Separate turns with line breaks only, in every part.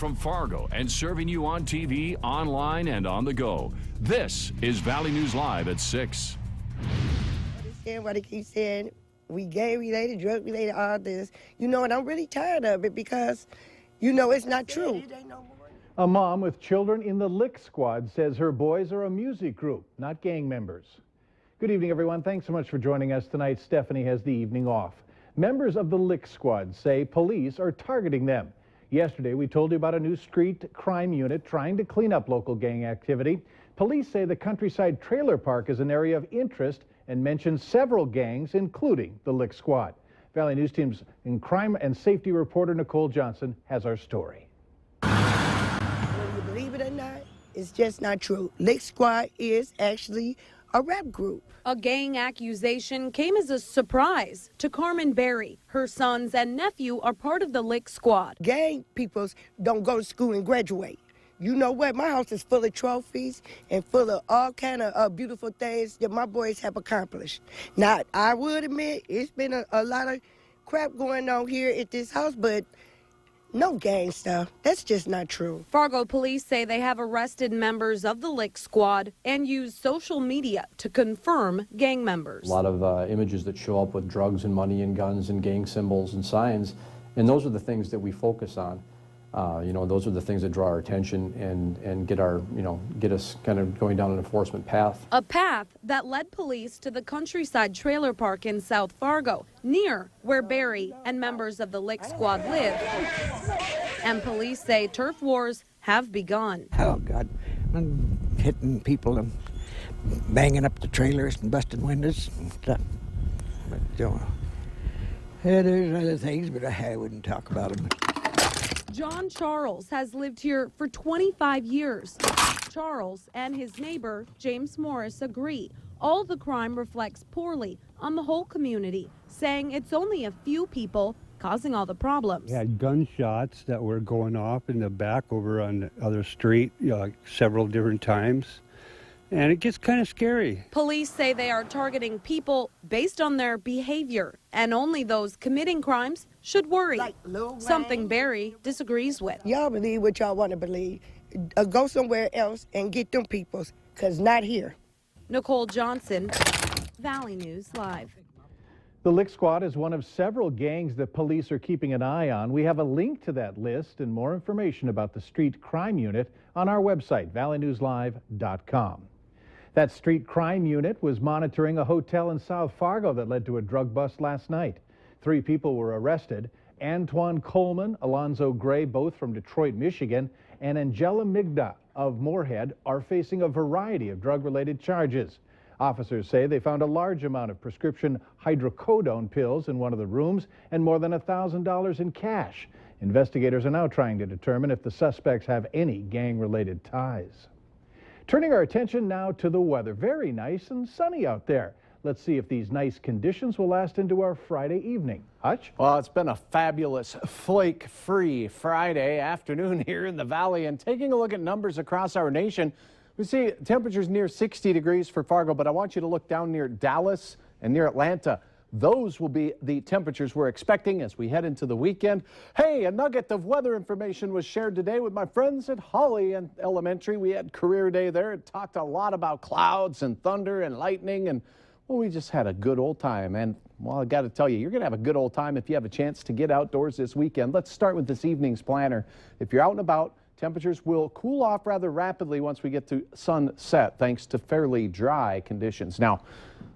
from Fargo and serving you on TV, online, and on the go. This is Valley News Live at 6.
What they keep saying, we gang-related, drug-related, all this. You know, and I'm really tired of it because, you know, it's not true.
A mom with children in the Lick Squad says her boys are a music group, not gang members. Good evening, everyone. Thanks so much for joining us tonight. Stephanie has the evening off. Members of the Lick Squad say police are targeting them. Yesterday, we told you about a new street crime unit trying to clean up local gang activity. Police say the Countryside Trailer Park is an area of interest and mention several gangs, including the Lick Squad. Valley News Team's crime and safety reporter Nicole Johnson has our story.
Whether you believe it or not, it's just not true. Lick Squad is actually a rap group.
A gang accusation came as a surprise to Carmen Berry. Her sons and nephew are part of the Lick Squad.
Gang peoples don't go to school and graduate. You know what? My house is full of trophies and full of all kind of beautiful things that my boys have accomplished. Now, I would admit it's been a lot of crap going on here at this house, but no gang stuff. That's just not true.
Fargo police say they have arrested members of the Lick Squad and used social media to confirm gang members.
A lot of images that show up with drugs and money and guns and gang symbols and signs, and those are the things that we focus on. Those are the things that draw our attention and get us kind of going down an enforcement path.
A path that led police to the Countryside Trailer Park in South Fargo, near where Barry and members of the Lick Squad live. And police say turf wars have begun.
Oh, God. I'm hitting people and banging up the trailers and busting windows and stuff. But, there's other things, but I wouldn't talk about them.
John Charles has lived here for 25 years. Charles and his neighbor, James Morris, agree all the crime reflects poorly on the whole community, saying it's only a few people causing all the problems.
We had gunshots that were going off in the back over on the other street several different times. And it gets kind of scary.
Police say they are targeting people based on their behavior, and only those committing crimes should worry. Something Barry disagrees with.
Y'all believe what y'all want to believe. Go somewhere else and get them peoples, because not here.
Nicole Johnson, Valley News Live.
The Lick Squad is one of several gangs that police are keeping an eye on. We have a link to that list and more information about the street crime unit on our website, valleynewslive.com. That street crime unit was monitoring a hotel in South Fargo that led to a drug bust last night. 3 people were arrested. Antoine Coleman, Alonzo Gray, both from Detroit, Michigan, and Angela Migda of Moorhead are facing a variety of drug-related charges. Officers say they found a large amount of prescription hydrocodone pills in one of the rooms and more than $1,000 in cash. Investigators are now trying to determine if the suspects have any gang-related ties. Turning our attention now to the weather. Very nice and sunny out there. Let's see if these nice conditions will last into our Friday evening. Hutch?
Well, it's been a fabulous flake-free Friday afternoon here in the valley. And taking a look at numbers across our nation, we see temperatures near 60 degrees for Fargo, but I want you to look down near Dallas and near Atlanta. Those will be the temperatures we're expecting as we head into the weekend. Hey, a nugget of weather information was shared today with my friends at Holly Elementary. We had career day there. It talked a lot about clouds and thunder and lightning, and well, we just had a good old time. And well, I got to tell you, you're going to have a good old time if you have a chance to get outdoors this weekend. Let's start with this evening's planner. If you're out and about, temperatures will cool off rather rapidly once we get to sunset, thanks to fairly dry conditions. Now,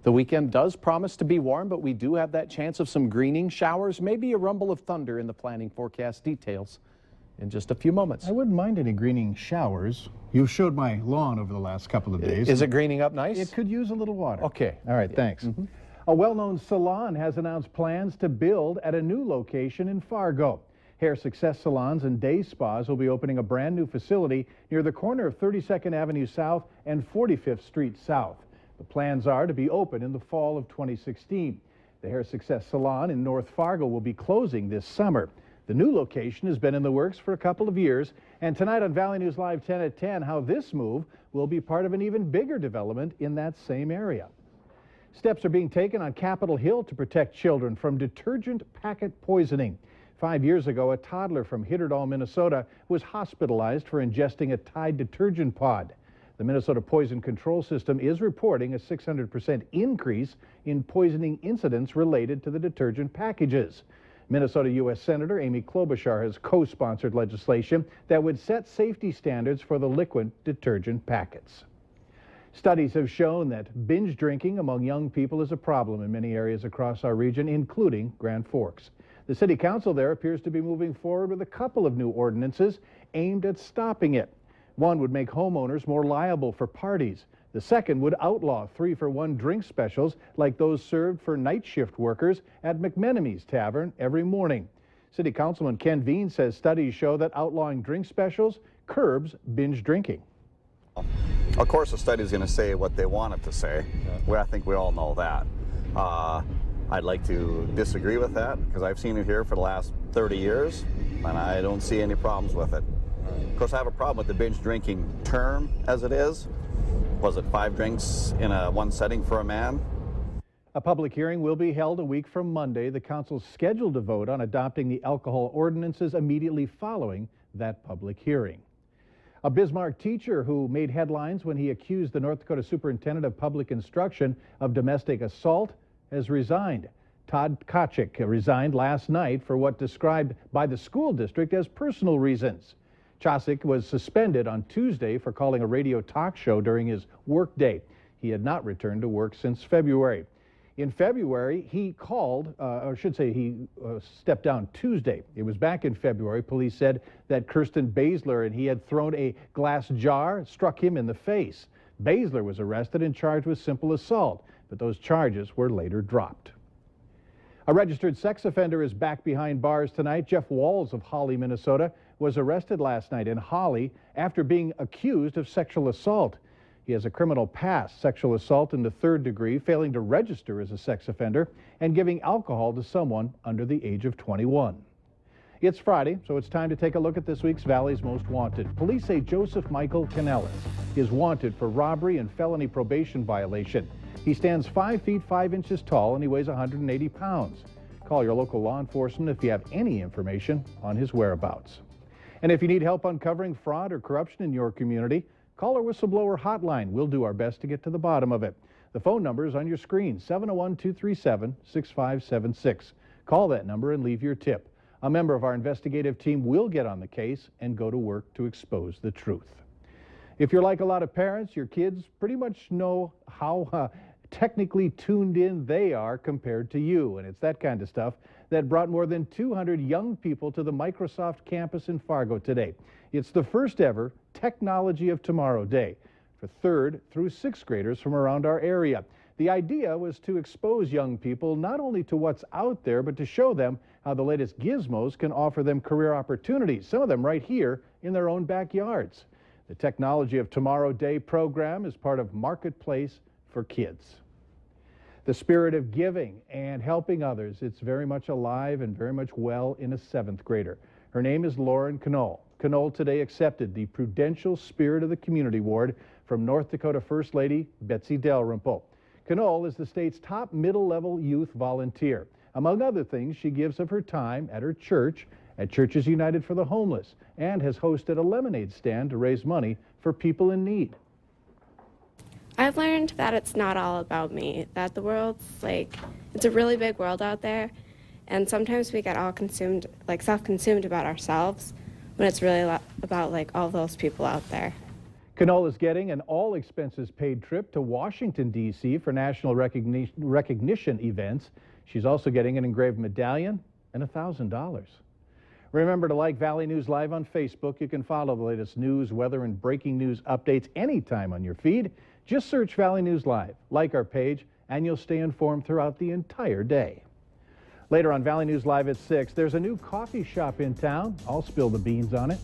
the weekend does promise to be warm, but we do have that chance of some greening showers, maybe a rumble of thunder in the planning forecast. Details in just a few moments.
I wouldn't mind any greening showers. You showed my lawn over the last couple of days.
Is it greening up nice?
It could use a little water.
Okay.
All right, thanks. A well-known salon has announced plans to build at a new location in Fargo. Hair Success Salons and Day Spas will be opening a brand new facility near the corner of 32nd Avenue South and 45th Street South. The plans are to be open in the fall of 2016. The Hair Success Salon in North Fargo will be closing this summer. The new location has been in the works for a couple of years, and tonight on Valley News Live 10 at 10, how this move will be part of an even bigger development in that same area. Steps are being taken on Capitol Hill to protect children from detergent packet poisoning. 5 years ago, a toddler from Hitterdall, Minnesota, was hospitalized for ingesting a Tide detergent pod. The Minnesota Poison Control System is reporting a 600% increase in poisoning incidents related to the detergent packages. Minnesota U.S. Senator Amy Klobuchar has co-sponsored legislation that would set safety standards for the liquid detergent packets. Studies have shown that binge drinking among young people is a problem in many areas across our region, including Grand Forks. The city council there appears to be moving forward with a couple of new ordinances aimed at stopping it. One would make homeowners more liable for parties. The second would outlaw 3-for-1 drink specials like those served for night shift workers at McMenemy's Tavern every morning. City Councilman Ken Veen says studies show that outlawing drink specials curbs binge drinking.
Of course, the study is going to say what they want it to say. Well, I think we all know that. I'd like to disagree with that because I've seen it here for the last 30 years and I don't see any problems with it. Of course, I have a problem with the binge drinking term as it is. Was it 5 drinks in one setting for a man?
A public hearing will be held a week from Monday. The council's scheduled to vote on adopting the alcohol ordinances immediately following that public hearing. A Bismarck teacher who made headlines when he accused the North Dakota Superintendent of Public Instruction of domestic assault has resigned. Todd Kochik resigned last night for what described by the school district as personal reasons. Chosik was suspended on Tuesday for calling a radio talk show during his workday. He had not returned to work since February. In February, he stepped down Tuesday. It was back in February. Police said that Kirsten Basler and he had thrown a glass jar, struck him in the face. Basler was arrested and charged with simple assault, but those charges were later dropped. A registered sex offender is back behind bars tonight. Jeff Walls of Holly, Minnesota, was arrested last night in Holly after being accused of sexual assault. He has a criminal past, sexual assault in the 3rd degree, failing to register as a sex offender, and giving alcohol to someone under the age of 21. It's Friday, so it's time to take a look at this week's Valley's Most Wanted. Police say Joseph Michael Canellis is wanted for robbery and felony probation violation. He stands 5 feet 5 inches tall and he weighs 180 pounds. Call your local law enforcement if you have any information on his whereabouts. And if you need help uncovering fraud or corruption in your community, call our whistleblower hotline. We'll do our best to get to the bottom of it. The phone number is on your screen, 701-237-6576. Call that number and leave your tip. A member of our investigative team will get on the case and go to work to expose the truth. If you're like a lot of parents, your kids pretty much know how technically tuned in they are compared to you. And it's that kind of stuff that brought more than 200 young people to the Microsoft campus in Fargo today. It's the first ever Technology of Tomorrow Day for 3rd through 6th graders from around our area. The idea was to expose young people not only to what's out there, but to show them how the latest gizmos can offer them career opportunities, some of them right here in their own backyards. The Technology of Tomorrow Day program is part of Marketplace for Kids. The spirit of giving and helping others, it's very much alive and very much well in a 7th grader. Her name is Lauren Knoll. Knoll today accepted the Prudential Spirit of the Community Award from North Dakota First Lady Betsy Dalrymple. Knoll is the state's top middle-level youth volunteer. Among other things, she gives of her time at her church, at Churches United for the Homeless, and has hosted a lemonade stand to raise money for people in need.
I've learned that it's not all about me, that the world's it's a really big world out there, and sometimes we get all self-consumed about ourselves, when it's really about all those people out there.
Knoll is getting an all-expenses-paid trip to Washington, D.C. for national recognition events. She's also getting an engraved medallion and $1,000. Remember to like Valley News Live on Facebook. You can follow the latest news, weather, and breaking news updates anytime on your feed. Just search Valley News Live, like our page, and you'll stay informed throughout the entire day. Later on Valley News Live at 6, there's a new coffee shop in town. I'll spill the beans on it.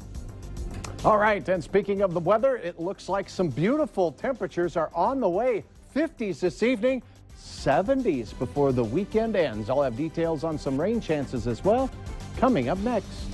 All right, and speaking of the weather, it looks like some beautiful temperatures are on the way. 50s this evening, 70s before the weekend ends. I'll have details on some rain chances as well coming up next.